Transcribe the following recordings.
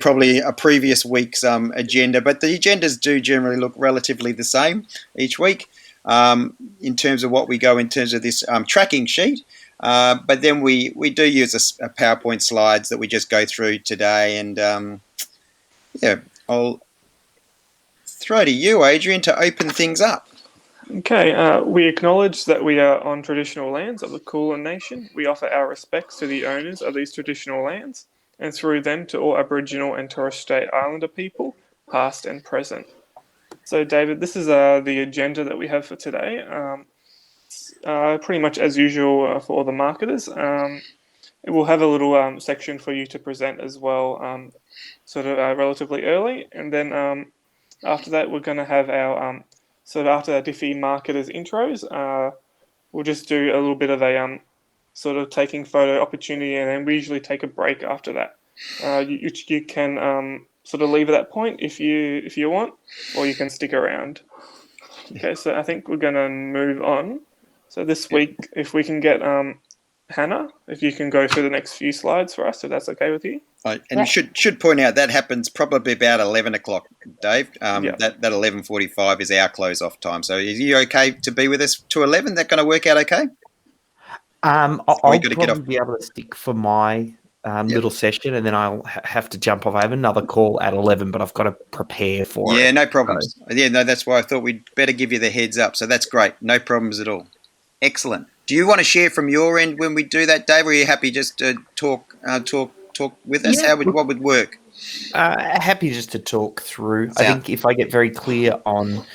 probably a previous week's agenda, but the agendas do generally look relatively the same each week in terms of what we go in terms of this tracking sheet. But then we do use a PowerPoint slides that we just go through today. And I'll throw to you, Adrian, to open things up. Okay, we acknowledge that we are on traditional lands of the Kulin Nation. We offer our respects to the owners of these traditional lands, and through them to all Aboriginal and Torres Strait Islander people, past and present. So, David, this is the agenda that we have for today. Pretty much as usual for all the marketers. It will have a little section for you to present as well, sort of relatively early, and then after that, we're going to have our after our DIFY marketers intros, we'll just do a little bit of a sort of taking photo opportunity, and then we usually take a break after that. You can sort of leave at that point if you want, or you can stick around. Okay, so I think we're going to move on. So this week, if we can get Hannah, if you can go through the next few slides for us, if that's okay with you. And you should point out that happens probably about 11 o'clock, Dave. That 11:45 is our close-off time. So is you okay to be with us to 11? That going to work out okay? I'll probably be able to stick for my little session, and then I'll have to jump off. I have another call at 11, but I've got to prepare for it. Yeah, no problems. Yeah, no, that's why I thought we'd better give you the heads up. So that's great. No problems at all. Excellent. Do you want to share from your end when we do that, Dave, or are you happy just to talk with us? Yeah. What would work? Happy just to talk through. I think if I get very clear on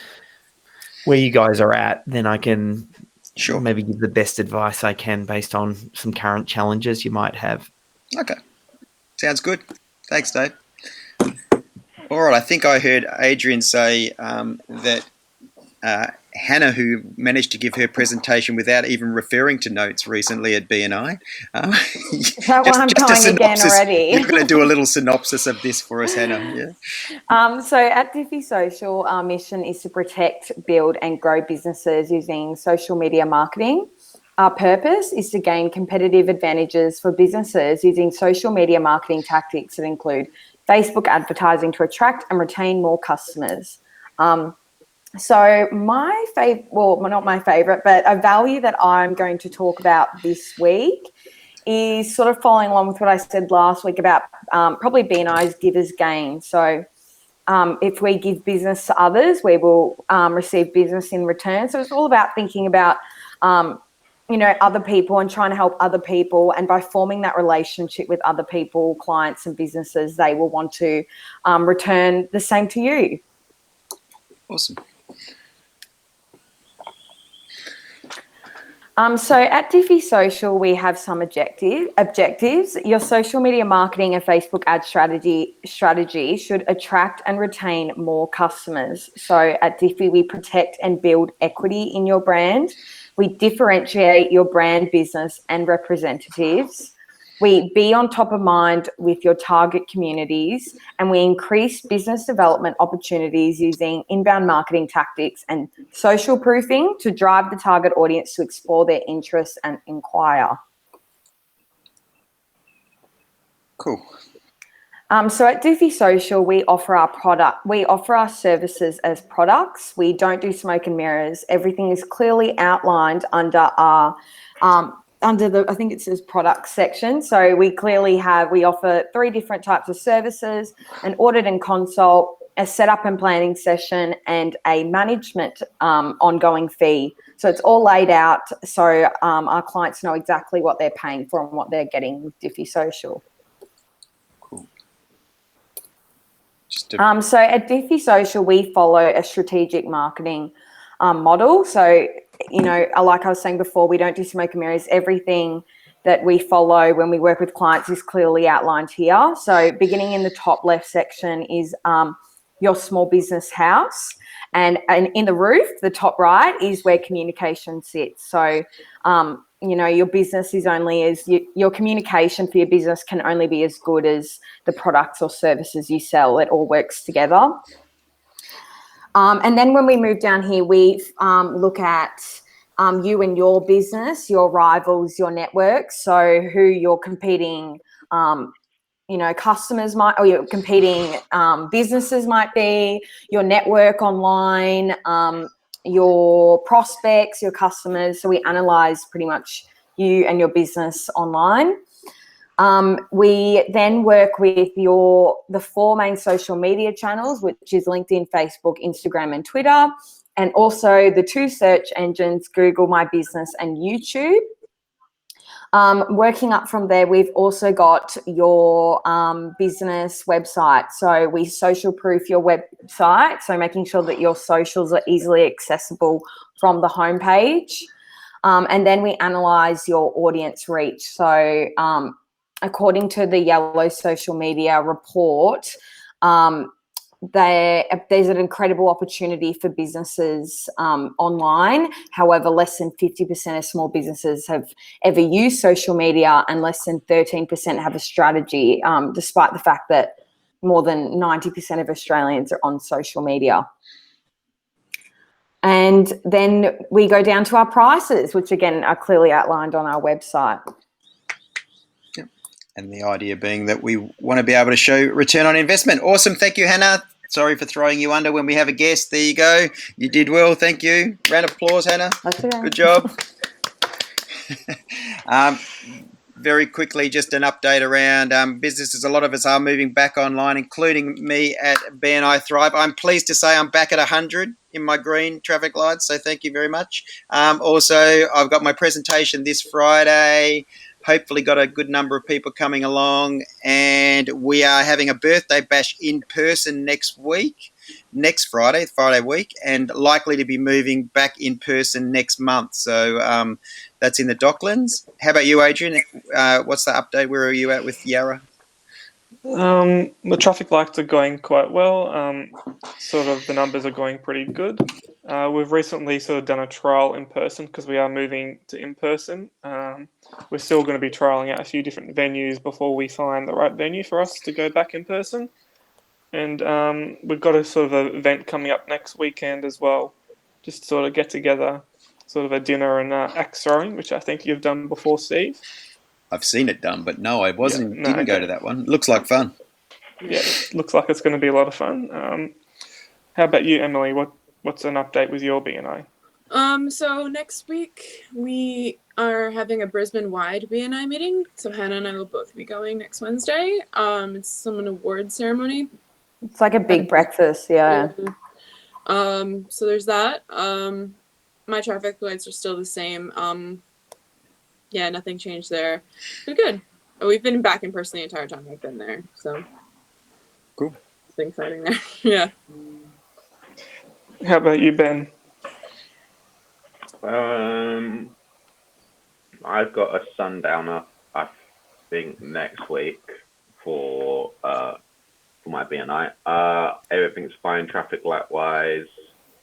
where you guys are at, then I can maybe give the best advice I can based on some current challenges you might have. Okay. Sounds good. Thanks, Dave. All right. I think I heard Adrian say that Hannah, who managed to give her presentation without even referring to notes recently at BNI. That one I'm going again already. You're going to do a little synopsis of this for us, Hannah. Yeah. So at DIFY Social, our mission is to protect, build and grow businesses using social media marketing. Our purpose is to gain competitive advantages for businesses using social media marketing tactics that include Facebook advertising to attract and retain more customers. So my not my favorite, but a value that I'm going to talk about this week is sort of following along with what I said last week about probably BNI's givers gain. So if we give business to others, we will receive business in return. So it's all about thinking about, other people and trying to help other people. And by forming that relationship with other people, clients and businesses, they will want to return the same to you. Awesome. So at DIFY Social, we have some objectives. Your social media marketing and Facebook ad strategy should attract and retain more customers. So at DIFY, we protect and build equity in your brand. We differentiate your brand, business and representatives. We be on top of mind with your target communities, and we increase business development opportunities using inbound marketing tactics and social proofing to drive the target audience to explore their interests and inquire. Cool. So at DIFY Social, we offer our services as products. We don't do smoke and mirrors. Everything is clearly outlined under our I think it says product section. So we offer 3 different types of services: an audit and consult, a setup and planning session, and a management ongoing fee. So it's all laid out so our clients know exactly what they're paying for and what they're getting with DIFY Social. Cool. So at DIFY Social, we follow a strategic marketing model. So, like I was saying before, we don't do smoke and mirrors. Everything that we follow when we work with clients is clearly outlined here. So beginning in the top left section is your small business house. And in the roof, the top right is where communication sits. So, your business is only your communication for your business can only be as good as the products or services you sell. It all works together. And then when we move down here, we look at you and your business, your rivals, your network. So who you're competing customers might, or your competing businesses might be, your network online, your prospects, your customers. So we analyze pretty much you and your business online. We then work with the 4 main social media channels, which is LinkedIn, Facebook, Instagram, and Twitter, and also the 2 search engines, Google My Business and YouTube. Working up from there, we've also got your business website. So we social proof your website, so making sure that your socials are easily accessible from the homepage. And then we analyze your audience reach. So according to the Yellow Social Media report, there's an incredible opportunity for businesses online. However, less than 50% of small businesses have ever used social media, and less than 13% have a strategy, despite the fact that more than 90% of Australians are on social media. And then we go down to our prices, which again are clearly outlined on our website. Yep. And the idea being that we want to be able to show return on investment. Awesome. Thank you, Hannah. Sorry for throwing you under when we have a guest. There you go. You did well. Thank you. Round of applause, Hannah. That's okay. Good job. Very quickly, just an update around businesses. A lot of us are moving back online, including me at BNI Thrive. I'm pleased to say I'm back at 100 in my green traffic lights, so thank you very much. Also, I've got my presentation this Friday. Hopefully got a good number of people coming along, and we are having a birthday bash in person next Friday week, and likely to be moving back in person next month. So that's in the Docklands. How about you, Adrian? What's the update? Where are you at with Yarra? The traffic lights are going quite well. Sort of the numbers are going pretty good. We've recently sort of done a trial in person because we are moving to in person. We're still going to be trialing out a few different venues before we find the right venue for us to go back in person. And we've got a sort of an event coming up next weekend as well, just to sort of get together, sort of a dinner and axe throwing, which I think you've done before, Steve. I've seen it done, but no, I wasn't. Yeah, Didn't go to that one. It looks like fun. Yeah, it looks like it's going to be a lot of fun. How about you, Emily? What's an update with your BNI? So next week we are having a Brisbane-wide BNI meeting. So Hannah and I will both be going next Wednesday. It's some award ceremony. It's like a big breakfast, yeah. So there's that. My traffic lights are still the same. Yeah, nothing changed there. We're good. We've been back in person the entire time I've been there. So cool. It's been exciting there. Yeah. How about you, Ben? I've got a sundowner, I think, next week for my BNI. Everything's fine traffic light wise.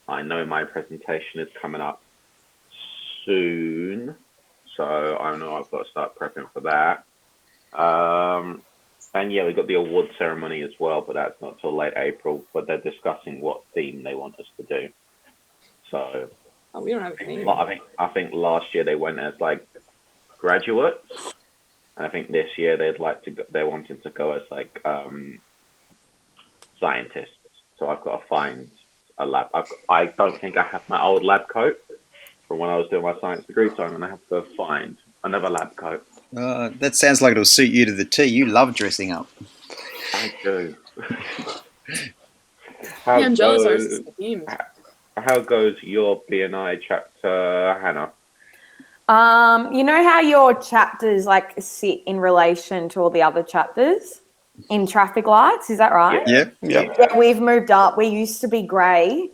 I know my presentation is coming up soon, so I know I've got to start prepping for that. And yeah, we got the award ceremony as well, but that's not till late April. But they're discussing what theme they want us to do. So we don't have a theme. I think last year they went as like graduates, and I think this year they're wanting to go as like scientists. So I've got to find a lab. I don't think I have my old lab coat from when I was doing my science degree, so I'm going to have to find another lab coat. That sounds like it'll suit you to the T. You love dressing up. I do. I'm jealous ours is the theme. How goes your BNI chapter, Hannah? You know how your chapters like sit in relation to all the other chapters in traffic lights? Is that right? Yeah. We've moved up. We used to be grey,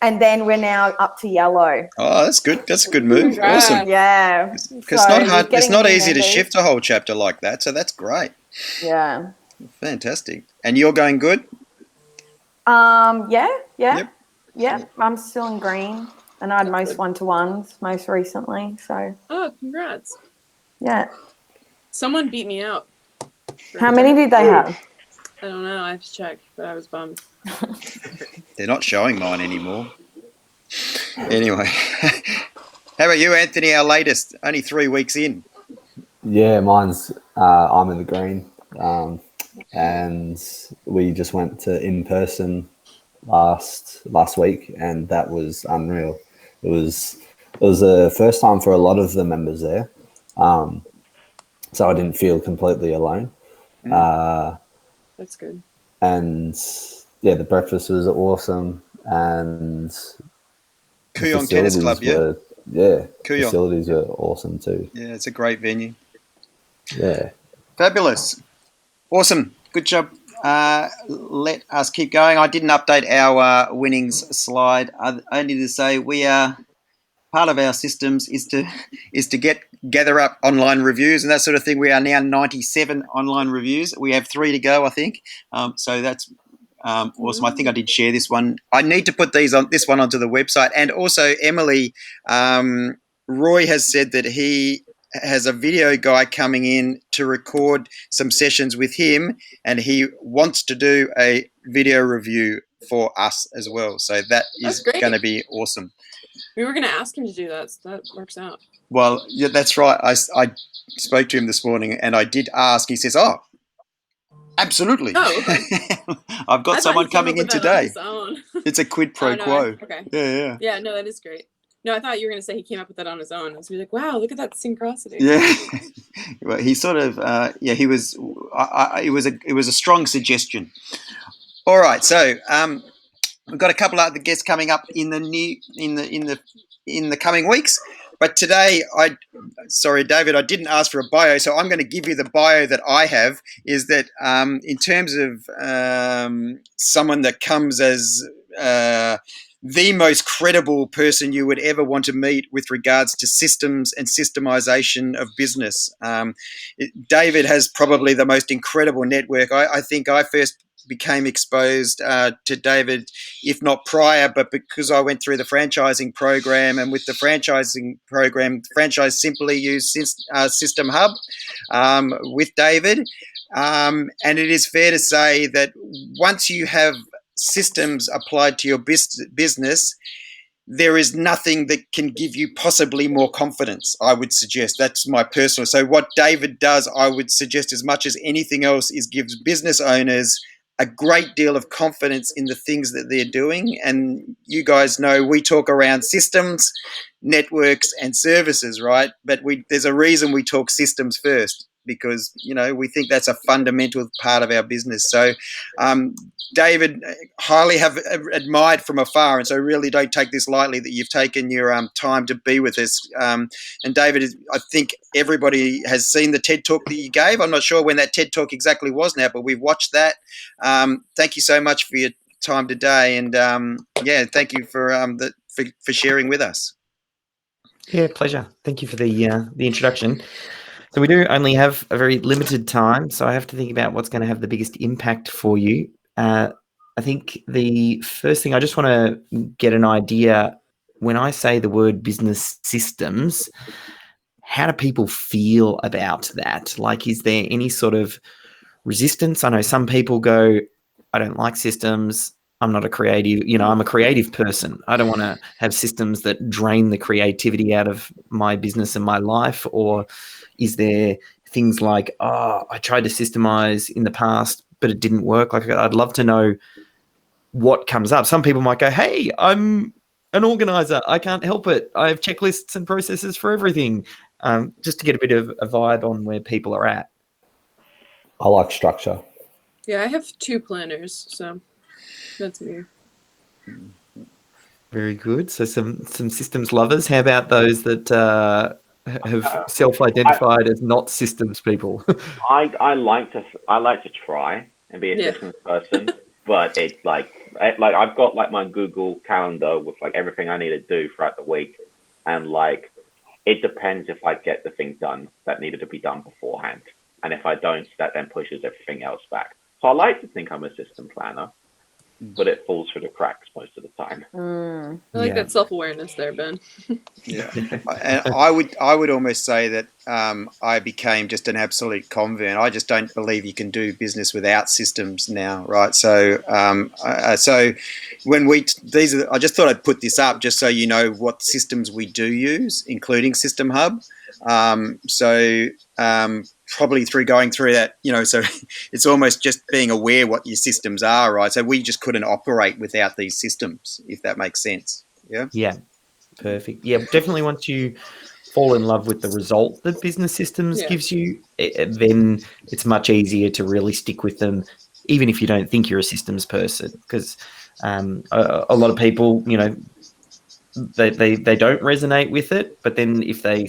and then we're now up to yellow. Oh, that's good. That's a good move. Congrats. Awesome. Yeah. Because it's not hard. It's not easy to shift a whole chapter like that. So that's great. Yeah. Fantastic. And you're going good? Yeah. Yep. Yeah, I'm still in green, and I had most one-to-ones most recently. So. Oh, congrats! Yeah. Someone beat me out. How many did they have? I don't know. I have to check, but I was bummed. They're not showing mine anymore. Anyway, how about you, Anthony? Our latest, only 3 weeks in. Yeah, mine's I'm in the green. and we just went to in person last week, and that was unreal. It was the first time for a lot of the members there, so I didn't feel completely alone. That's good. And yeah, the breakfast was awesome, and the Kooyong Tennis Club, facilities were awesome too. Yeah, it's a great venue. Yeah, fabulous, awesome, good job. Let us keep going. I didn't update our winnings slide. Only to say we are part of our systems is to gather up online reviews and that sort of thing. We are now 97 online reviews. We have 3 to go, I think. So that's awesome. I think I did share this one. I need to put this one onto the website. And also, Emily, Roy has said that he has a video guy coming in to record some sessions with him, and he wants to do a video review for us as well. So that is going to be awesome. We were going to ask him to do that, so that works out. Well, yeah, that's right. I spoke to him this morning, and I did ask. He says, "Oh, absolutely. Oh, okay. I've got someone coming in today." It's a quid pro quo. Okay. Yeah. Yeah, no, that is great. No, I thought you were going to say he came up with that on his own. I was like, wow, look at that synchronicity. Yeah. Well, he sort of, he was. It was a strong suggestion. All right, so we've got a couple of other guests coming up in the coming weeks. But today, sorry, David, I didn't ask for a bio, so I'm going to give you the bio that I have. Is that in terms of someone that comes as the most credible person you would ever want to meet with regards to systems and systemization of business. David has probably the most incredible network. I think I first became exposed to David, if not prior, but because I went through the franchising program, and with the franchising program, Franchise Simply used System Hub with David. And it is fair to say that once you have systems applied to your business, there is nothing that can give you possibly more confidence, I would suggest. That's my personal. So what David does, I would suggest as much as anything else, is gives business owners a great deal of confidence in the things that they're doing. And you guys know we talk around systems, networks, and services, right? But there's a reason we talk systems first, because, we think that's a fundamental part of our business. So David, highly have admired from afar, and so really don't take this lightly that you've taken your time to be with us. And David, I think everybody has seen the TED Talk that you gave. I'm not sure when that TED Talk exactly was now, but we've watched that. Thank you so much for your time today, and thank you for sharing with us. Yeah, pleasure. Thank you for the introduction. So we do only have a very limited time, so I have to think about what's going to have the biggest impact for you. I think the first thing, I just want to get an idea, when I say the word business systems, how do people feel about that? Like, is there any sort of resistance? I know some people go, I don't like systems. I'm not a creative, I'm a creative person. I don't want to have systems that drain the creativity out of my business and my life. Or is there things like, I tried to systemize in the past, but it didn't work? Like, I'd love to know what comes up. Some people might go, hey, I'm an organizer. I can't help it. I have checklists and processes for everything. Just to get a bit of a vibe on where people are at. I like structure. Yeah, I have 2 planners, so that's me. Very good. So some systems lovers. How about those that have self-identified as not systems people? I like to try and be a systems person, but it's like I've got like my Google Calendar with like everything I need to do throughout the week, and like it depends if I get the thing done that needed to be done beforehand, and if I don't, that then pushes everything else back. So I like to think I'm a system planner, but it falls through the cracks most of the time. I like that self-awareness there, Ben. Yeah, and I would almost say that I became just an absolute convert. I just don't believe you can do business without systems now, right? So, when I just thought I'd put this up just so you know what systems we do use, including System Hub. probably through going through that, so it's almost just being aware what your systems are, right? So we just couldn't operate without these systems, if that makes sense. Yeah. Yeah. Perfect. Yeah, definitely once you fall in love with the result that business systems gives you, then it's much easier to really stick with them, even if you don't think you're a systems person. Because a lot of people, they don't resonate with it, but then if they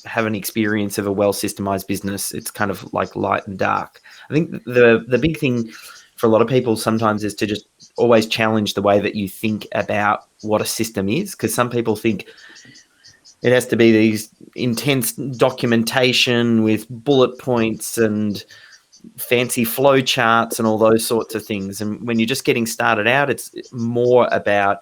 have an experience of a well systemized business, it's kind of like light and dark. I think the big thing for a lot of people sometimes is to just always challenge the way that you think about what a system is, because some people think it has to be these intense documentation with bullet points and fancy flow charts and all those sorts of things. And when you're just getting started out, it's more about,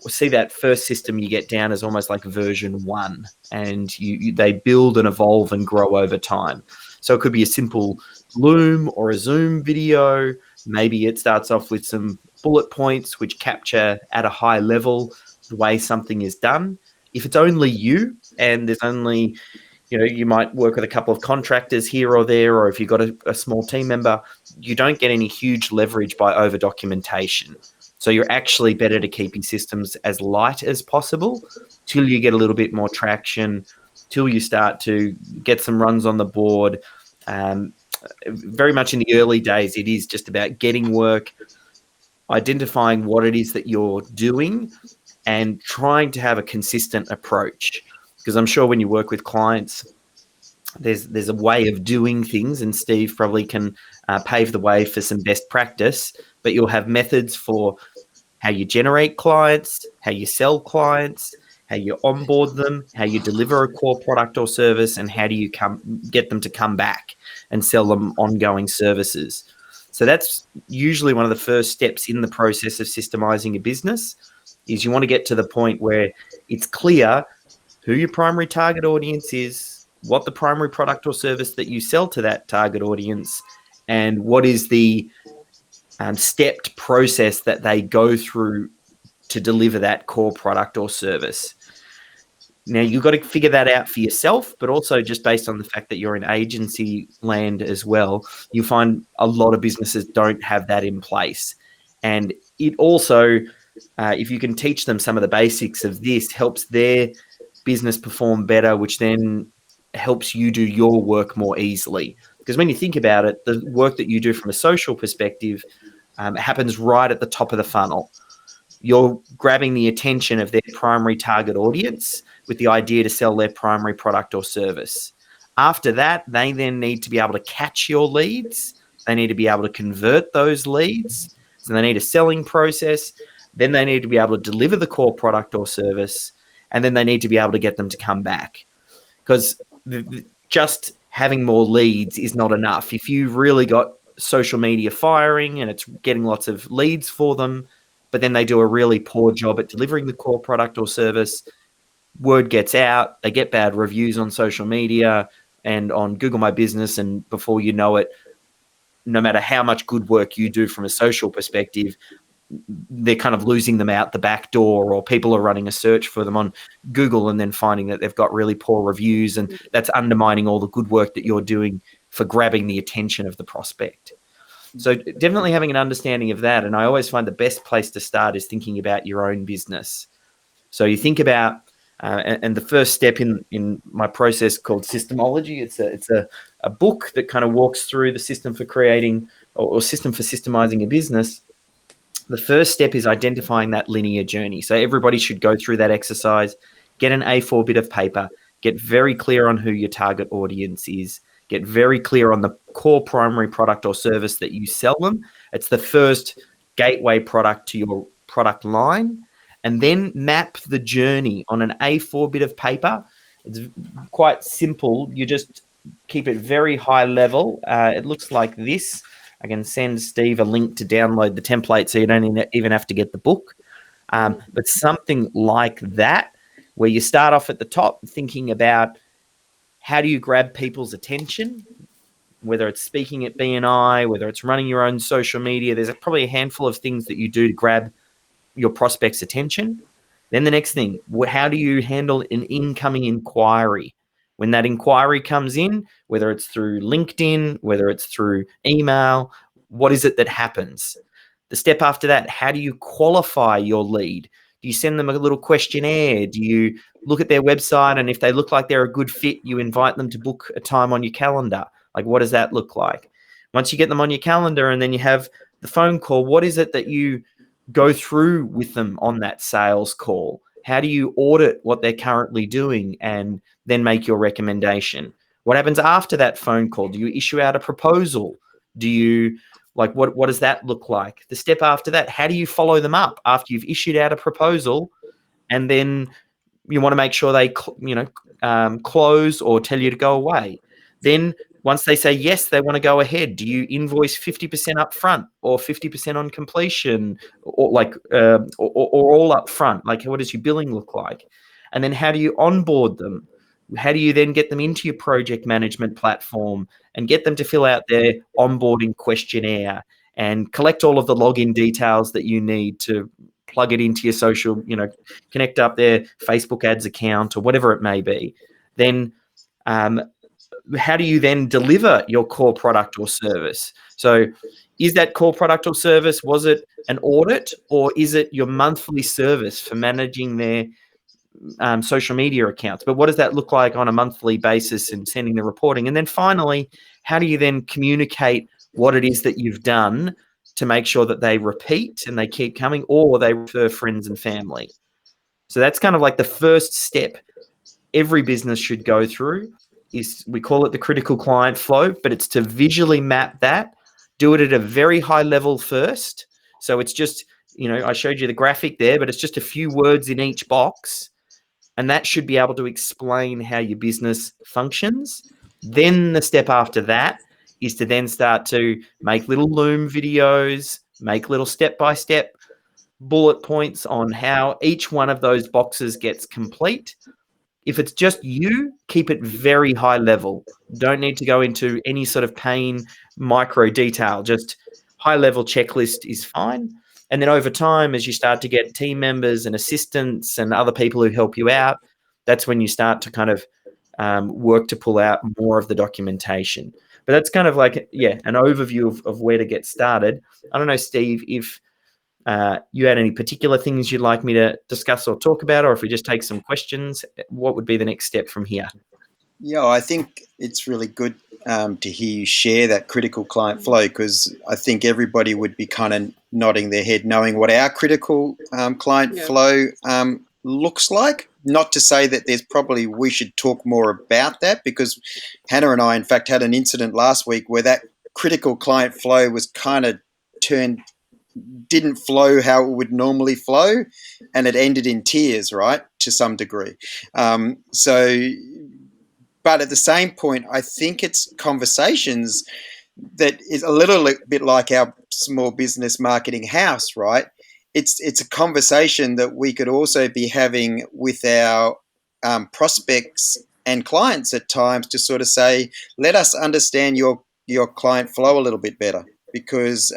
see that first system you get down as almost like version 1, and they build and evolve and grow over time. So it could be a simple Loom or a Zoom video. Maybe it starts off with some bullet points which capture at a high level the way something is done. If it's only you and there's only, you might work with a couple of contractors here or there, or if you've got a small team member, you don't get any huge leverage by over documentation. So you're actually better to keep your systems as light as possible till you get a little bit more traction, till you start to get some runs on the board. Very much in the early days, it is just about getting work, identifying what it is that you're doing, and trying to have a consistent approach. Because I'm sure when you work with clients, there's a way of doing things, and Steve probably can pave the way for some best practice, but you'll have methods for how you generate clients, how you sell clients, how you onboard them, how you deliver a core product or service, and how do you get them to come back and sell them ongoing services. So that's usually one of the first steps in the process of systemizing a business, is you want to get to the point where it's clear who your primary target audience is, what the primary product or service that you sell to that target audience, and what is the stepped process that they go through to deliver that core product or service. Now, you've got to figure that out for yourself, but also just based on the fact that you're in agency land as well, you find a lot of businesses don't have that in place. And it also, if you can teach them some of the basics of this, helps their business perform better, which then helps you do your work more easily. Because when you think about it, the work that you do from a social perspective happens right at the top of the funnel. You're grabbing the attention of their primary target audience with the idea to sell their primary product or service. After that, they then need to be able to catch your leads. They need to be able to convert those leads. So they need a selling process. Then they need to be able to deliver the core product or service. And then they need to be able to get them to come back. Because just having more leads is not enough. If you've really got social media firing and it's getting lots of leads for them, but then they do a really poor job at delivering the core product or service, word gets out, they get bad reviews on social media and on Google My Business, and before you know it, no matter how much good work you do from a social perspective, they're kind of losing them out the back door, or people are running a search for them on Google and then finding that they've got really poor reviews, and that's undermining all the good work that you're doing for grabbing the attention of the prospect. So definitely having an understanding of that. And I always find the best place to start is thinking about your own business. So you think about, and the first step in my process called SYSTEMology, it's a book that kind of walks through the system for creating or system for systemizing a business. The first step is identifying that linear journey. So everybody should go through that exercise, get an A4 bit of paper, get very clear on who your target audience is, get very clear on the core primary product or service that you sell them. It's the first gateway product to your product line. And then map the journey on an A4 bit of paper. It's quite simple. You just keep it very high level. It looks like this. I can send Steve a link to download the template so you don't even have to get the book. But something like that, where you start off at the top thinking about how do you grab people's attention, whether it's speaking at BNI, whether it's running your own social media. There's probably a handful of things that you do to grab your prospect's attention. Then the next thing, how do you handle an incoming inquiry? When that inquiry comes in, whether it's through LinkedIn, whether it's through email, what is it that happens? The step after that, how do you qualify your lead? Do you send them a little questionnaire? Do you look at their website, and if they look like they're a good fit, you invite them to book a time on your calendar? Like, what does that look like? Once you get them on your calendar and then you have the phone call, what is it that you go through with them on that sales call? How do you audit what they're currently doing and then make your recommendation? What happens after that phone call? Do you issue out a proposal? Do you, like, what does that look like? The step after that, how do you follow them up after you've issued out a proposal and then you want to make sure they, close or tell you to go away? Then once they say yes, they want to go ahead, do you invoice 50% up front or 50% on completion, or all up front? Like, what does your billing look like? And then how do you onboard them? How do you then get them into your project management platform and get them to fill out their onboarding questionnaire and collect all of the login details that you need to plug it into your social, connect up their Facebook ads account or whatever it may be? Then how do you then deliver your core product or service? So is that core product or service, was it an audit, or is it your monthly service for managing their social media accounts? But what does that look like on a monthly basis and sending the reporting? And then finally, how do you then communicate what it is that you've done to make sure that they repeat and they keep coming, or they refer friends and family? So that's kind of like the first step every business should go through. We call it the critical client flow, but it's to visually map that, do it at a very high level first. So it's just, I showed you the graphic there, but it's just a few words in each box, and that should be able to explain how your business functions. Then the step after that is to then start to make little Loom videos, make little step-by-step bullet points on how each one of those boxes gets complete. If it's just you, keep it very high level. Don't need to go into any sort of pain micro detail. Just high level checklist is fine. And then over time, as you start to get team members and assistants and other people who help you out, that's when you start to kind of work to pull out more of the documentation. But that's kind of like, an overview of where to get started. I don't know, Steve, if you had any particular things you'd like me to discuss or talk about, or if we just take some questions, what would be the next step from here? Yeah, I think it's really good to hear you share that critical client flow, because I think everybody would be kind of nodding their head knowing what our critical client flow looks like. Not to say that we should talk more about that, because Hannah and I, in fact, had an incident last week where that critical client flow was kind of didn't flow how it would normally flow, and it ended in tears, right, to some degree. But at the same point, I think it's conversations that is a little bit like our small business marketing house, right? It's a conversation that we could also be having with our prospects and clients at times, to sort of say, let us understand your client flow a little bit better. Because,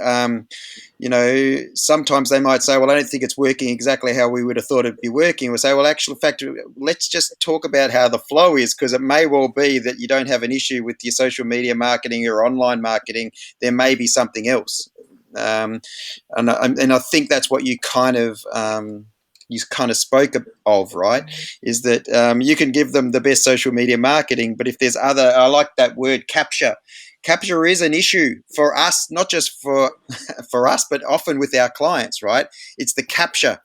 sometimes they might say, well, I don't think it's working exactly how we would have thought it'd be working. We'll say, well, actually, in fact, let's just talk about how the flow is, because it may well be that you don't have an issue with your social media marketing or online marketing. There may be something else. And I think that's what you kind of spoke of, right? Is that you can give them the best social media marketing, but if there's I like that word, capture. Capture is an issue for us, not just for us, but often with our clients, right? It's the capture,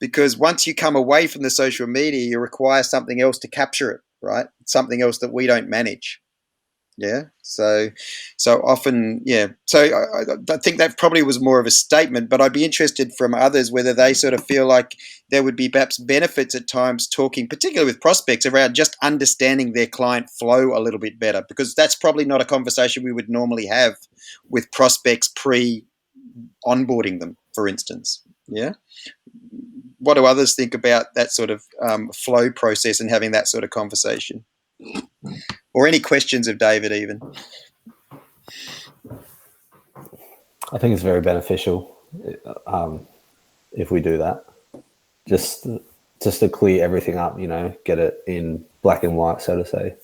because once you come away from the social media, you require something else to capture it, right? Something else that we don't manage. Yeah. So often, yeah. So I think that probably was more of a statement, but I'd be interested from others whether they sort of feel like there would be perhaps benefits at times talking, particularly with prospects, around just understanding their client flow a little bit better, because that's probably not a conversation we would normally have with prospects pre-onboarding them, for instance. Yeah. What do others think about that sort of flow process and having that sort of conversation? Or any questions of David even? I think it's very beneficial if we do that. Just just to clear everything up, get it in black and white, so to say.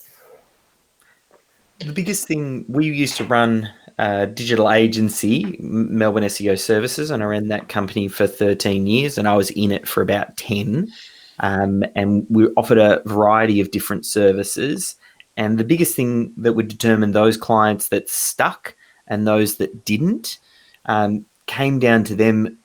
The biggest thing, we used to run a digital agency, Melbourne SEO Services, and I ran that company for 13 years, and I was in it for about 10. And we offered a variety of different services. And the biggest thing that would determine those clients that stuck and those that didn't came down to them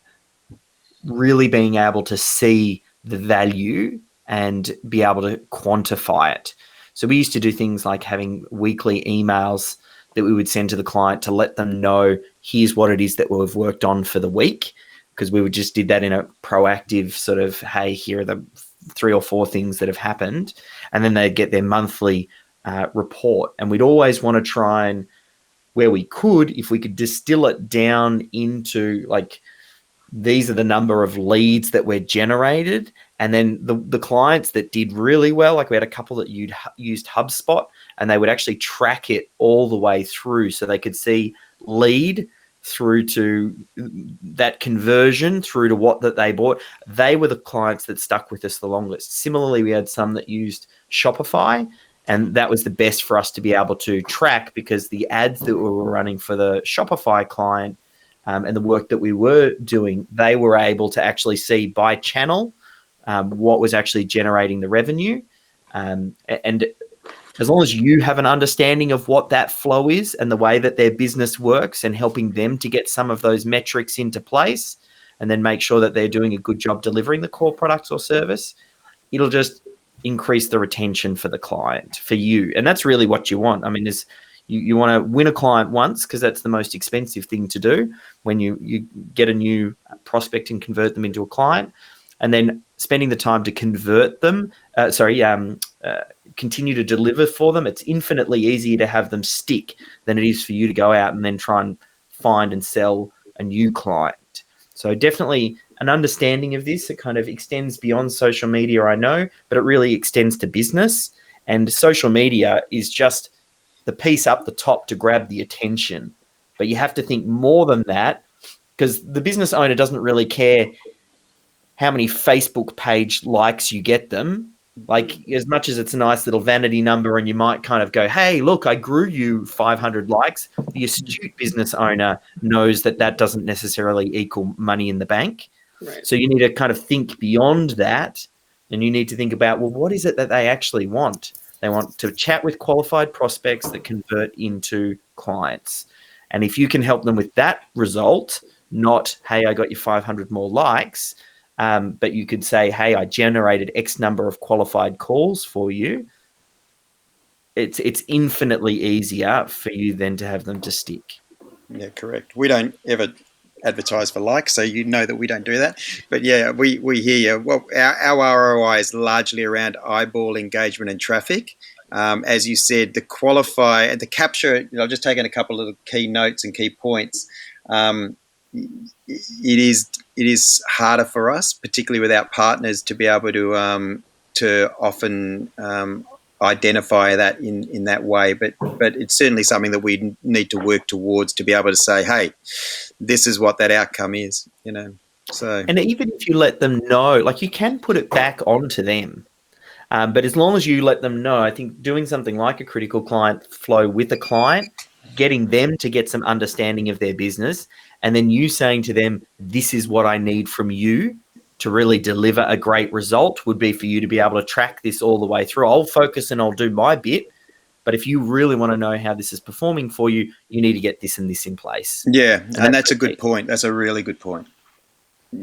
really being able to see the value and be able to quantify it. So we used to do things like having weekly emails that we would send to the client to let them know, here's what it is that we've worked on for the week, because we would just did that in a proactive sort of, hey, here are the 3 or 4 things that have happened. And then they'd get their monthly report. And we'd always want to try and, where we could, if we could distill it down into like, these are the number of leads that were generated. And then the clients that did really well, like we had a couple that used HubSpot, and they would actually track it all the way through, so they could see lead through to that conversion through to what that they bought. They were the clients that stuck with us the longest. Similarly, we had some that used Shopify, and that was the best for us to be able to track, because the ads that we were running for the Shopify client and the work that we were doing, they were able to actually see by channel what was actually generating the revenue. And as long as you have an understanding of what that flow is and the way that their business works, and helping them to get some of those metrics into place, and then make sure that they're doing a good job delivering the core products or service, it'll just increase the retention for the client, for you. And that's really what you want. I mean, you want to win a client once, because that's the most expensive thing to do when you get a new prospect and convert them into a client. And then spending the time to convert them, continue to deliver for them, it's infinitely easier to have them stick than it is for you to go out and then try and find and sell a new client. So definitely an understanding of this. It kind of extends beyond social media, I know, but it really extends to business. And social media is just the piece up the top to grab the attention. But you have to think more than that, because the business owner doesn't really care how many Facebook page likes you get them. Like, as much as it's a nice little vanity number and you might kind of go, hey, look, I grew you 500 likes. The astute business owner knows that that doesn't necessarily equal money in the bank. Right. So you need to kind of think beyond that, and you need to think about, well, what is it that they actually want? They want to chat with qualified prospects that convert into clients. And if you can help them with that result, not, hey, I got you 500 more likes, but you could say, hey, I generated X number of qualified calls for you, it's infinitely easier for you then to have them to stick. Yeah, correct. We don't ever advertise for likes, so you know that we don't do that. But yeah, we hear you. Well, our ROI is largely around eyeball engagement and traffic. As you said, the qualify and the capture, I've just taken a couple of key notes and key points. It is harder for us, particularly with our partners, to be able to often identify that in that way. But it's certainly something that we need to work towards, to be able to say, hey, this is what that outcome is, So, and even if you let them know, like, you can put it back onto them. But as long as you let them know, I think doing something like a critical client flow with a client, getting them to get some understanding of their business, and then you saying to them, this is what I need from you to really deliver a great result, would be for you to be able to track this all the way through. I'll focus and I'll do my bit. But if you really want to know how this is performing for you, you need to get this and this in place. Yeah, and that's a good point. That's a really good point.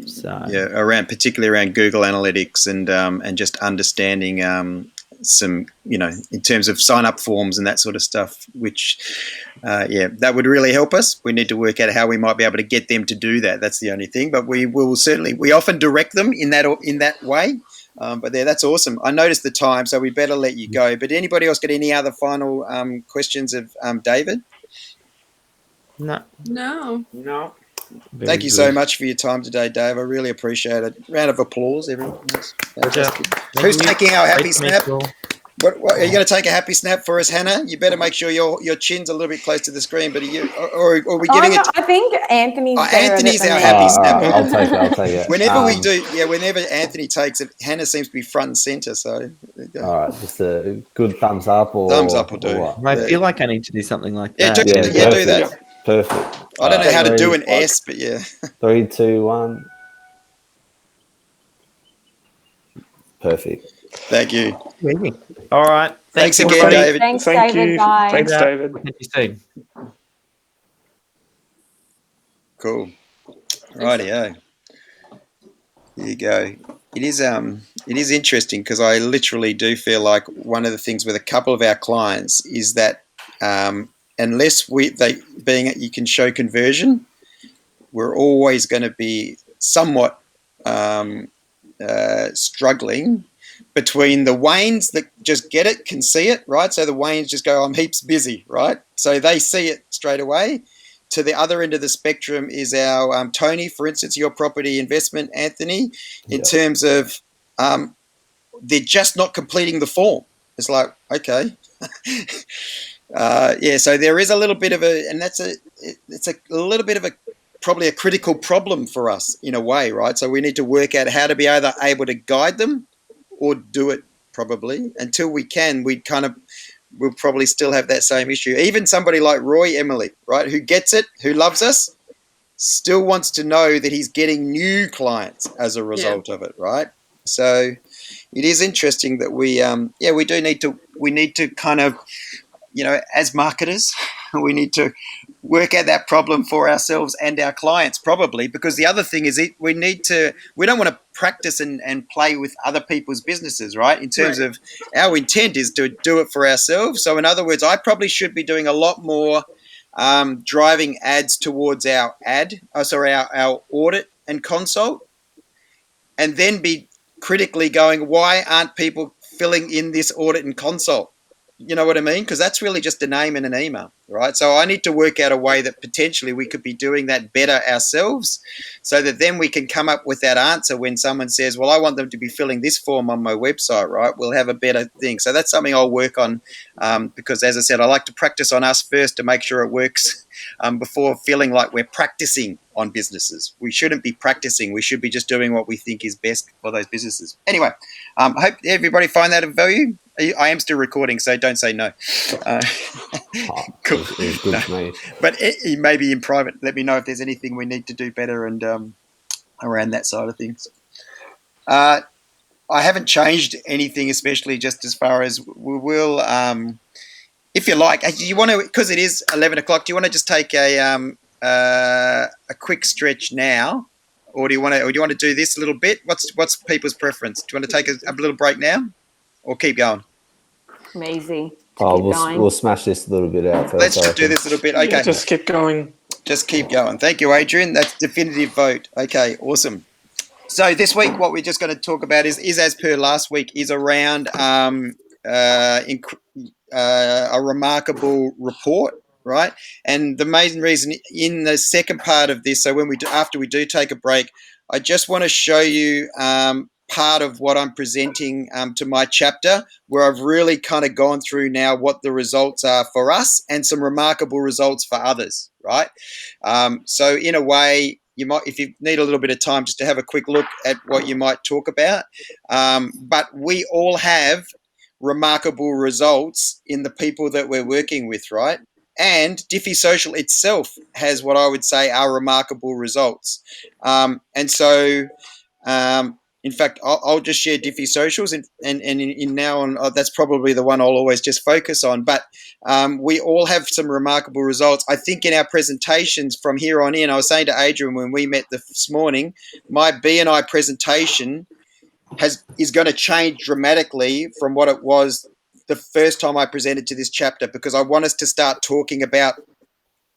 So, yeah, particularly around Google Analytics and just understanding some, in terms of sign-up forms and that sort of stuff, which, that would really help us. We need to work out how we might be able to get them to do that. That's the only thing. But we often direct them in that way. But that's awesome. I noticed the time, so we better let you go. But anybody else got any other final questions of David? No. Thank you so much for your time today, Dave. I really appreciate it. Round of applause, everyone. Who's taking our happy snap? What are you going to take a happy snap for us, Hannah? You better make sure your chin's a little bit close to the screen. But are we giving it? I think Anthony's better Anthony's at it our than happy me. snap. I'll take it. I'll take it. Whenever we do, whenever Anthony takes it, Hannah seems to be front and center. So, all right, just a good thumbs up or thumbs up will do. I feel like I need to do something like Yeah, that. do that. Perfect. I don't know how to do an S, but yeah. 3, 2, 1. Perfect. Thank you. All right. Thanks again, David. Thanks, Thank David. you. Bye. Thanks, David. Thank you soon. Cool. Rightio. Here you go. It is interesting because I literally do feel like one of the things with a couple of our clients is that unless you can show conversion, we're always going to be somewhat struggling between the Waynes that just get it, can see it, right? So the Waynes just go, I'm heaps busy, right? So they see it straight away. To the other end of the spectrum is our Tony, for instance, your property investment, Anthony, in terms of they're just not completing the form. It's like, okay. So there is a little bit of it's a little bit of probably a critical problem for us in a way, right? So we need to work out how to be either able to guide them or do it probably. Until we can, we'll probably still have that same issue. Even somebody like Roy Emily, right, who gets it, who loves us, still wants to know that he's getting new clients as a result of it, right? So it is interesting that we need to kind of, as marketers, we need to work out that problem for ourselves and our clients probably, because the other thing is we don't want to practice and play with other people's businesses, right? In terms of our intent is to do it for ourselves. So in other words, I probably should be doing a lot more driving ads towards our audit and consult, and then be critically going, why aren't people filling in this audit and consult? You know what I mean? Because that's really just a name and an email, right? So I need to work out a way that potentially we could be doing that better ourselves, so that then we can come up with that answer when someone says, well, I want them to be filling this form on my website, right? We'll have a better thing. So that's something I'll work on because, as I said, I like to practice on us first to make sure it works before feeling like we're practicing on businesses. We shouldn't be practicing. We should be just doing what we think is best for those businesses. Anyway, I hope everybody find that of value. I am still recording, so don't say no. Cool. It's good to me. But maybe in private, let me know if there's anything we need to do better and around that side of things. I haven't changed anything, especially just as far as we will. If you like, you want to, because it is 11 o'clock. Do you want to just take a quick stretch now, or do you want to do this a little bit? What's people's preference? Do you want to take a little break now, or keep going? I'm easy. We'll smash this a little bit out first. Let's just do this a little bit. Okay. Yeah, just keep going. Just keep going. Thank you, Adrian. That's definitive vote. Okay, awesome. So this week, what we're just going to talk about is as per last week, is around a remarkable report, right? And the main reason in the second part of this, so after we do take a break, I just want to show you part of what I'm presenting to my chapter, where I've really kind of gone through now what the results are for us and some remarkable results for others, right? So in a way, you might, if you need a little bit of time just to have a quick look at what you might talk about. But we all have remarkable results in the people that we're working with, right? And DIFY Social itself has what I would say are remarkable results. And so, in fact, I'll just share DIFY Socials, and in now on, that's probably the one I'll always just focus on. But we all have some remarkable results. I think in our presentations from here on in, I was saying to Adrian when we met this morning, my B&I presentation is going to change dramatically from what it was the first time I presented to this chapter, because I want us to start talking about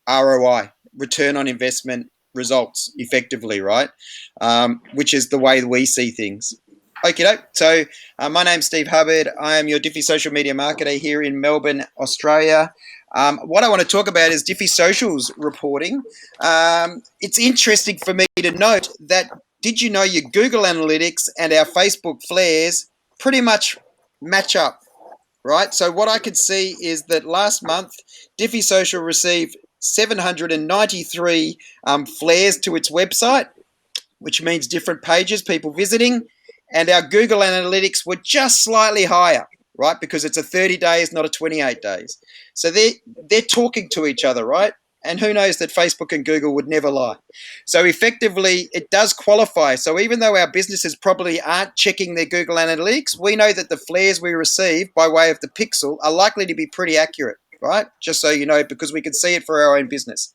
ROI, return on investment results, effectively, right? Which is the way we see things. Okay, so my name's Steve Hubbard. I am your DIFY social media marketer here in Melbourne, Australia. What I want to talk about is DIFY Social's reporting. It's interesting for me to note that, did you know your Google Analytics and our Facebook flares pretty much match up right? So what I could see is that last month, DIFY Social received 793 flares to its website, which means different pages, people visiting, and our Google Analytics were just slightly higher, right? Because it's a 30 days, not a 28 days. So they're talking to each other, right? And who knows that Facebook and Google would never lie. So effectively, it does qualify. So even though our businesses probably aren't checking their Google Analytics, we know that the flares we receive by way of the pixel are likely to be pretty accurate, right? Just so you know, because we can see it for our own business.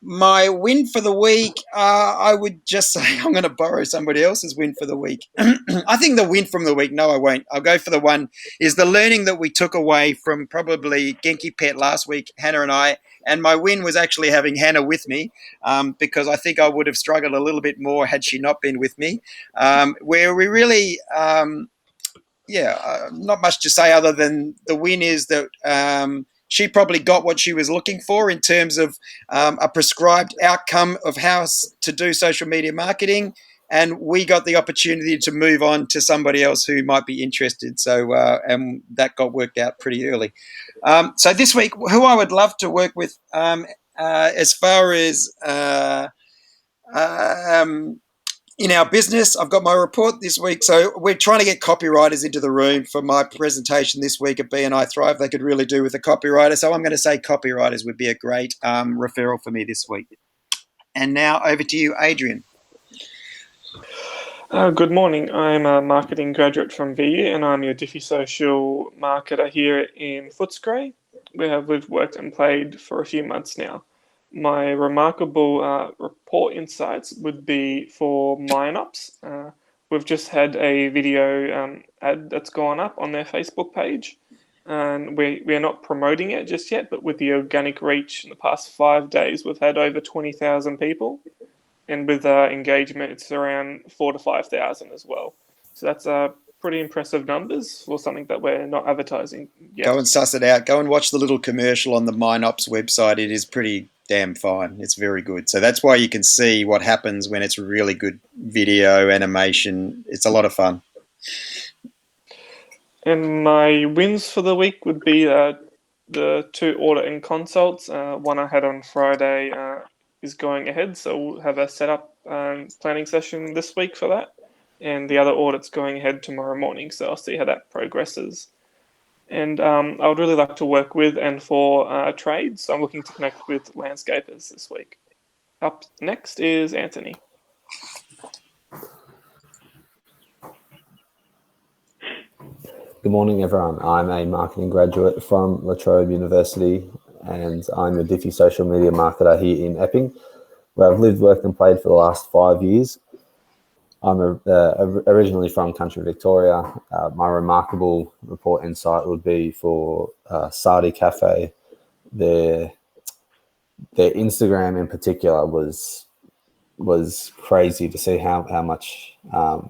My win for the week, I would just say I'm going to borrow somebody else's win for the week. I think the win from the week, no, I won't. I'll go for the one, is the learning that we took away from probably Genki Pet last week, Hannah and I. And my win was actually having Hannah with me, because I think I would have struggled a little bit more had she not been with me, where we really... not much to say other than the win is that she probably got what she was looking for in terms of a prescribed outcome of how to do social media marketing, and we got the opportunity to move on to somebody else who might be interested. So, and that got worked out pretty early. So this week, who I would love to work with, as far as in our business, I've got my report this week. So we're trying to get copywriters into the room for my presentation this week at BNI Thrive. They could really do with a copywriter. So I'm going to say copywriters would be a great referral for me this week. And now over to you, Adrian. Good morning. I'm a marketing graduate from VU, and I'm your DIFY Social marketer here in Footscray. We have lived, worked, and played for a few months now. My remarkable report insights would be for MineOps. We've just had a video ad that's gone up on their Facebook page, and we are not promoting it just yet, but with the organic reach in the past 5 days, we've had over 20,000 people, and with engagement, it's around 4,000 to 5,000 as well. So that's pretty impressive numbers for something that we're not advertising yet. Go and suss it out. Go and watch the little commercial on the MineOps website. It is pretty damn fine. It's very good. So that's why you can see what happens when it's really good video, animation. It's a lot of fun. And my wins for the week would be the 2 audit and consults. One I had on Friday is going ahead, so we'll have a setup planning session this week for that. And the other audit's going ahead tomorrow morning, so I'll see how that progresses. And I would really like to work with and for trades, so I'm looking to connect with landscapers this week. Up next is Anthony. Good morning, everyone. I'm a marketing graduate from La Trobe University, and I'm a DIFY social media marketer here in Epping, where I've lived, worked, and played for the last 5 years. I'm originally from country Victoria. My remarkable report insight would be for Sardi Cafe. Their Instagram in particular was crazy to see how much I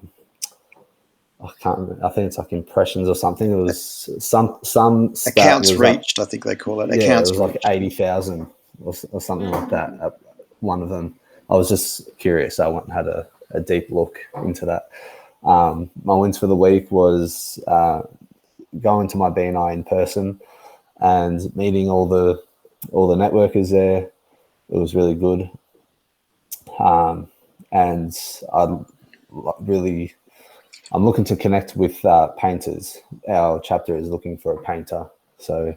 can't remember. I think it's like impressions or something. It was some accounts reached. I think they call it. Yeah, accounts it was like 80,000 or something like that. One of them. I was just curious. I went and had a deep look into that. My wins for the week was going to my BNI in person and meeting all the networkers there. It was really good. And I'm looking to connect with painters. Our chapter is looking for a painter. So,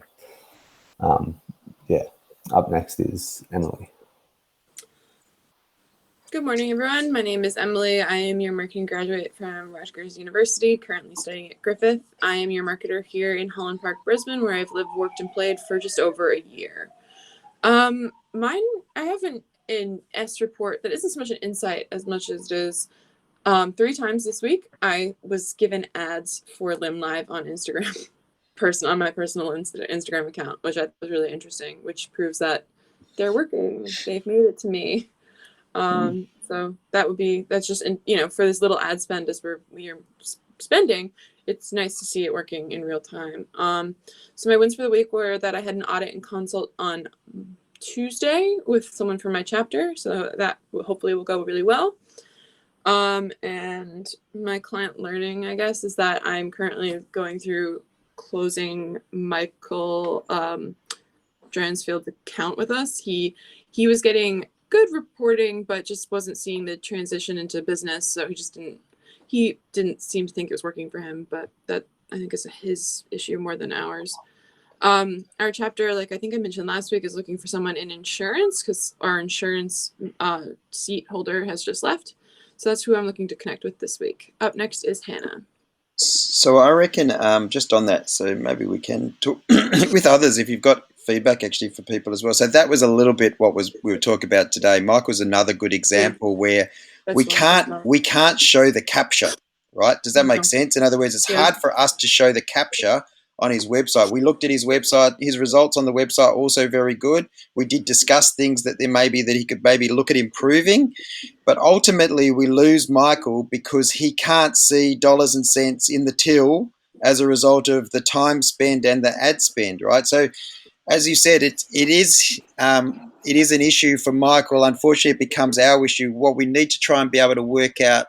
up next is Emily. Good morning, everyone. My name is Emily. I am your marketing graduate from Rutgers University, currently studying at Griffith. I am your marketer here in Holland Park, Brisbane, where I've lived, worked, and played for just over a year. I have an S report that isn't so much an insight as much as it is 3 times this week, I was given ads for Lim Live on Instagram, on my personal Instagram account, which I thought was really interesting, which proves that they're working. They've made it to me. So that's just, for this little ad spend as we're spending, it's nice to see it working in real time. So my wins for the week were that I had an audit and consult on Tuesday with someone from my chapter. So that hopefully will go really well. And my client learning, I guess, is that I'm currently going through closing Michael Dransfield's account with us. He was getting good reporting, but just wasn't seeing the transition into business. So he didn't seem to think it was working for him, but that I think is his issue more than ours. Our chapter, like I think I mentioned last week, is looking for someone in insurance because our insurance seat holder has just left. So that's who I'm looking to connect with this week. Up next is Hannah. So I reckon just on that, so maybe we can talk with others if you've got feedback actually for people as well. So that was a little bit what we were talking about today. Michael's another good example where we can't show the capture, right? Does that make sense? In other words, it's hard for us to show the capture on his website. We looked at his website. His results on the website are also very good. We did discuss things that there may be that he could maybe look at improving. But ultimately, we lose Michael because he can't see dollars and cents in the till as a result of the time spent and the ad spend, right? So, as you said, it is an issue for Michael. Unfortunately, it becomes our issue. What we need to try and be able to work out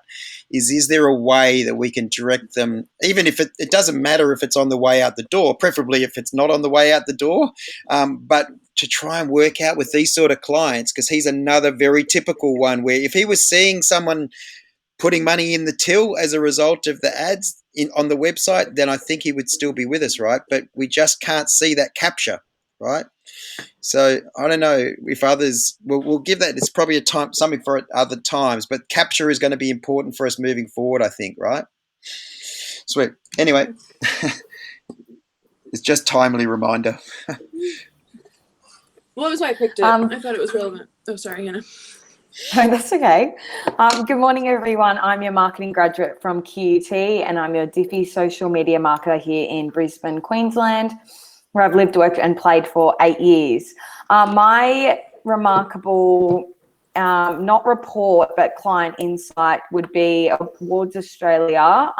is there a way that we can direct them, even if it doesn't matter if it's on the way out the door, preferably if it's not on the way out the door, but to try and work out with these sort of clients, because he's another very typical one where if he was seeing someone putting money in the till as a result of the ads on the website, then I think he would still be with us, right? But we just can't see that capture, right? So I don't know if others we'll give that. It's probably something for other times, but capture is going to be important for us moving forward, I think, right? Sweet. Anyway, it's just timely reminder. Well, that was why I picked it. I thought it was relevant. Oh, sorry, Hannah. No, that's okay. Good morning, everyone. I'm your marketing graduate from QUT, and I'm your DIFY social media marketer here in Brisbane, Queensland, where I've lived, worked, and played for 8 years. My remarkable, not report, but client insight would be Awards Australia.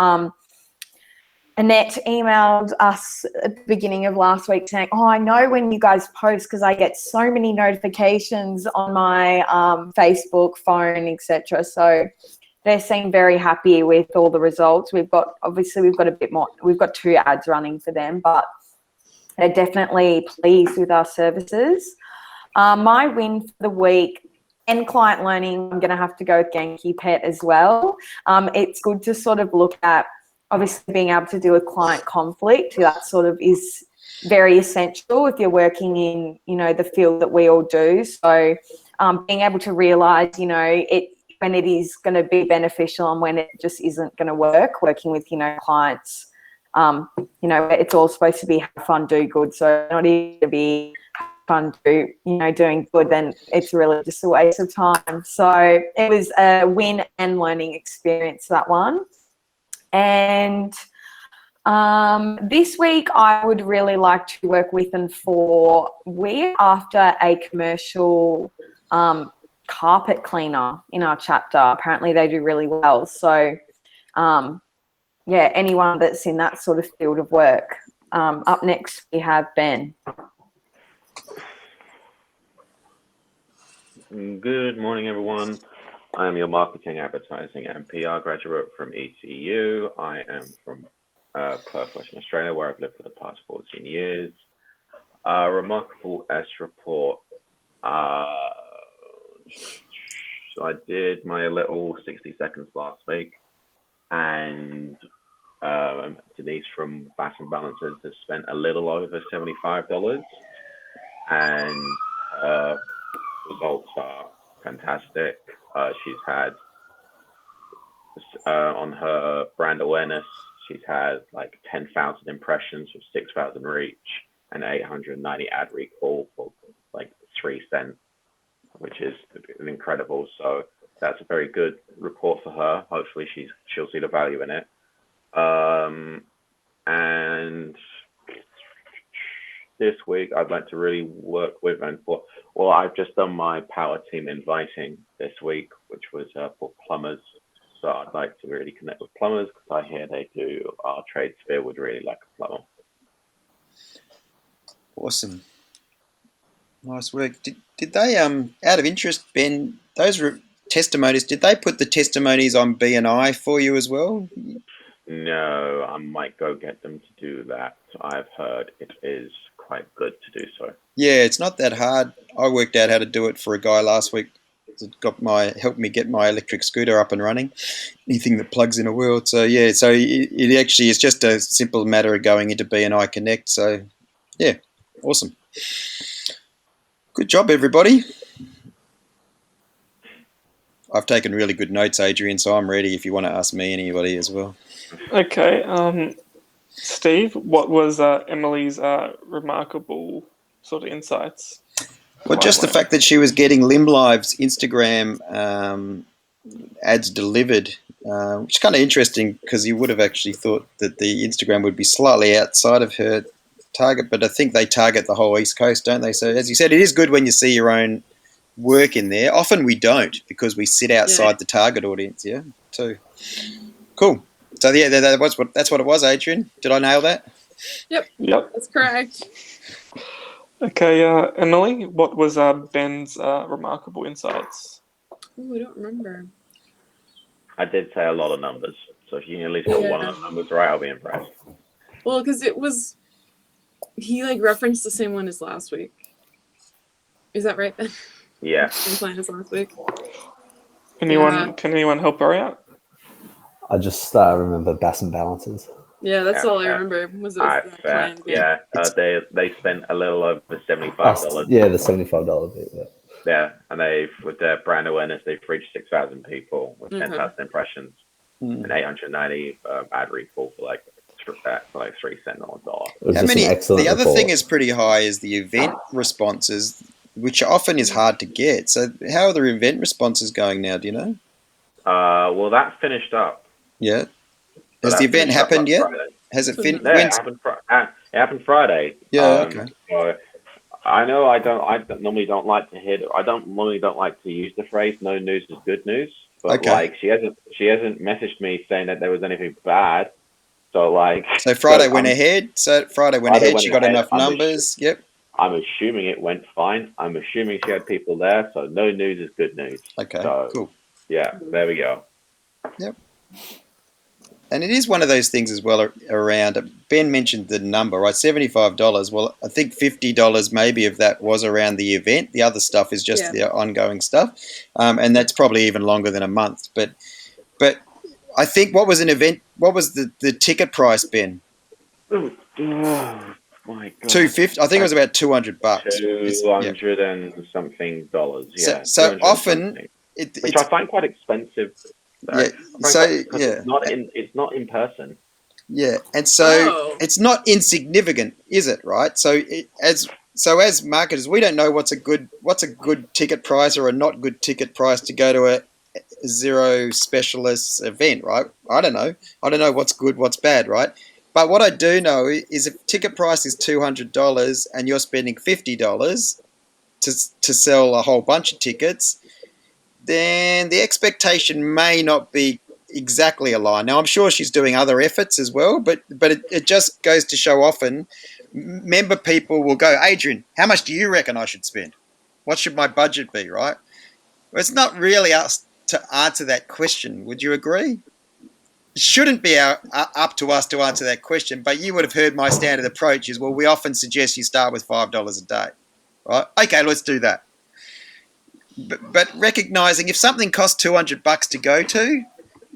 Annette emailed us at the beginning of last week saying, I know when you guys post because I get so many notifications on my Facebook, phone, etc. So they seem very happy with all the results. We've got a bit more. We've got 2 ads running for them, but they're definitely pleased with our services. My win for the week and client learning, I'm going to have to go with Genki Pet as well. It's good to sort of look at obviously being able to deal with client conflict. That sort of is very essential if you're working in, the field that we all do. So being able to realise, when it is going to be beneficial and when it just isn't going to work, working with, clients, it's all supposed to be have fun, do good. So not even to be fun, doing good, then it's really just a waste of time. So it was a win and learning experience, that one. And this week, I would really like to work with and for. We're after a commercial carpet cleaner in our chapter. Apparently, they do really well. So, anyone that's in that sort of field of work. Up next, we have Ben. Good morning, everyone. I am your marketing, advertising, and PR graduate from ECU. I am from Perth, Western Australia, where I've lived for the past 14 years. Remarkable S report. So I did my little 60 seconds last week, and Denise from Bass and Balances has spent a little over $75, and results are fantastic. She's had on her brand awareness, she's had like 10,000 impressions with 6,000 reach and 890 ad recall for like 3 cents, which is incredible. So that's a very good report for her. Hopefully she'll see the value in it. And this week I'd like to really work with I've just done my power team inviting this week, which was for plumbers. So I'd like to really connect with plumbers because I hear they do our trade sphere would really like a plumber. Awesome. Nice work. Did they, out of interest, Ben, those testimonies, did they put the testimonies on BNI for you as well? No, I might go get them to do that. I've heard it is quite good to do so. Yeah, it's not that hard. I worked out how to do it for a guy last week. It helped me get my electric scooter up and running. Anything that plugs in a world. So yeah, so it actually is just a simple matter of going into BNI Connect. So yeah, awesome. Good job, everybody. I've taken really good notes, Adrian, so I'm ready if you want to ask me anybody as well. Okay, Steve, what was Emily's remarkable sort of insights? Well, just the fact that she was getting LimLive's Instagram ads delivered, which is kind of interesting because you would have actually thought that the Instagram would be slightly outside of her target, but I think they target the whole East Coast, don't they? So as you said, it is good when you see your own work in there. Often we don't because we sit outside the target audience, yeah, too. Cool. So yeah, that's what it was, Adrian. Did I nail that? Yep, that's correct. Okay, Emily, what was Ben's remarkable insights? Ooh, I don't remember. I did say a lot of numbers, so if you can at least get one of the numbers right, I'll be impressed. Well, because he like referenced the same one as last week. Is that right, Ben? Yeah. Same plan as last week. Can anyone help her out? I just remember Bass and Balances. Yeah, that's all I remember. Was it plan? Yeah, they spent a little over $75. Yeah, the $75 bit. Yeah. Yeah, and with their brand awareness, they've reached 6,000 people with 10,000 impressions and 890 ad recall for like 3 cents on a dollar. The other thing is pretty high is the event responses, which often is hard to get. So how are the event responses going now? Do you know? Well, that finished up. Yeah. Has the event happened yet? Friday. Has it finished? Yeah, it happened Friday. Yeah. Okay. So I know I normally don't like to use the phrase "no news is good news," but like she hasn't messaged me saying that there was anything bad. So like. So Friday went ahead. So Friday went ahead. She got enough numbers. Yep. I'm assuming it went fine. I'm assuming she had people there. So no news is good news. Okay. So, cool. Yeah. There we go. Yep. And it is one of those things as well around, Ben mentioned the number, right? $75. Well, I think $50 maybe of that was around the event. The other stuff is just the ongoing stuff. And that's probably even longer than a month. But I think what was the ticket price, Ben? Oh my God. $250. I think it was about $200. $200 and something dollars. Yeah. So often, which I find quite expensive. Yeah. It's not in person. Yeah, and so it's not insignificant, is it? Right. So as marketers, we don't know what's a good ticket price or a not good ticket price to go to a zero specialist event, right? I don't know. I don't know what's good, what's bad, right? But what I do know is if ticket price is $200 and you're spending $50 to sell a whole bunch of tickets, then the expectation may not be exactly aligned. Now, I'm sure she's doing other efforts as well, but it just goes to show often member people will go, Adrian, how much do you reckon I should spend? What should my budget be, right? Well, it's not really us to answer that question. Would you agree? It shouldn't be up to us to answer that question, but you would have heard my standard approach is, well, we often suggest you start with $5 a day, right? Okay, let's do that. But recognizing if something costs $200 to go to,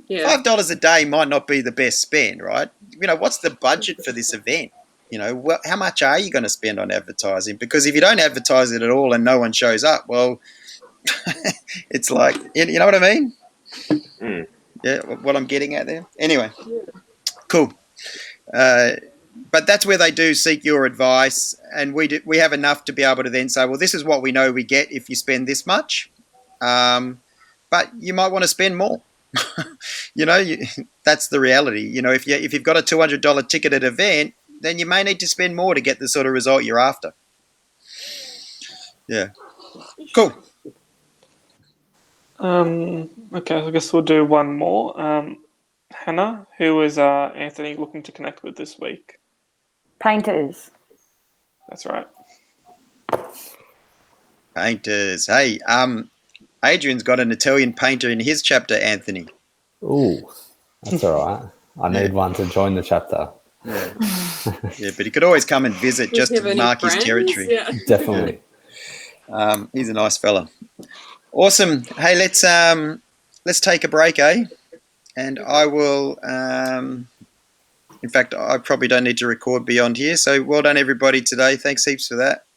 $5 a day might not be the best spend, right? You know, what's the budget for this event? You know, how much are you going to spend on advertising? Because if you don't advertise it at all and no one shows up, well, it's like, you know what I mean? Mm. Yeah, what I'm getting at there. Anyway, cool. But that's where they do seek your advice, and we have enough to be able to then say, well, this is what we know we get if you spend this much, but you might want to spend more. You know, that's the reality. You know, if you've got a $200 ticket at an event, then you may need to spend more to get the sort of result you're after. Yeah, cool. Okay, I guess we'll do one more. Hannah, who is Anthony looking to connect with this week? Painters. That's right. Painters. Hey, Adrian's got an Italian painter in his chapter, Anthony. Ooh, that's all right. I need one to join the chapter. Yeah. Yeah, but he could always come and visit Does just he have to any mark his friends? territory. Yeah. Definitely. He's a nice fella. Awesome. Hey, let's take a break, eh? And I will. In fact, I probably don't need to record beyond here. So well done, everybody, today. Thanks heaps for that.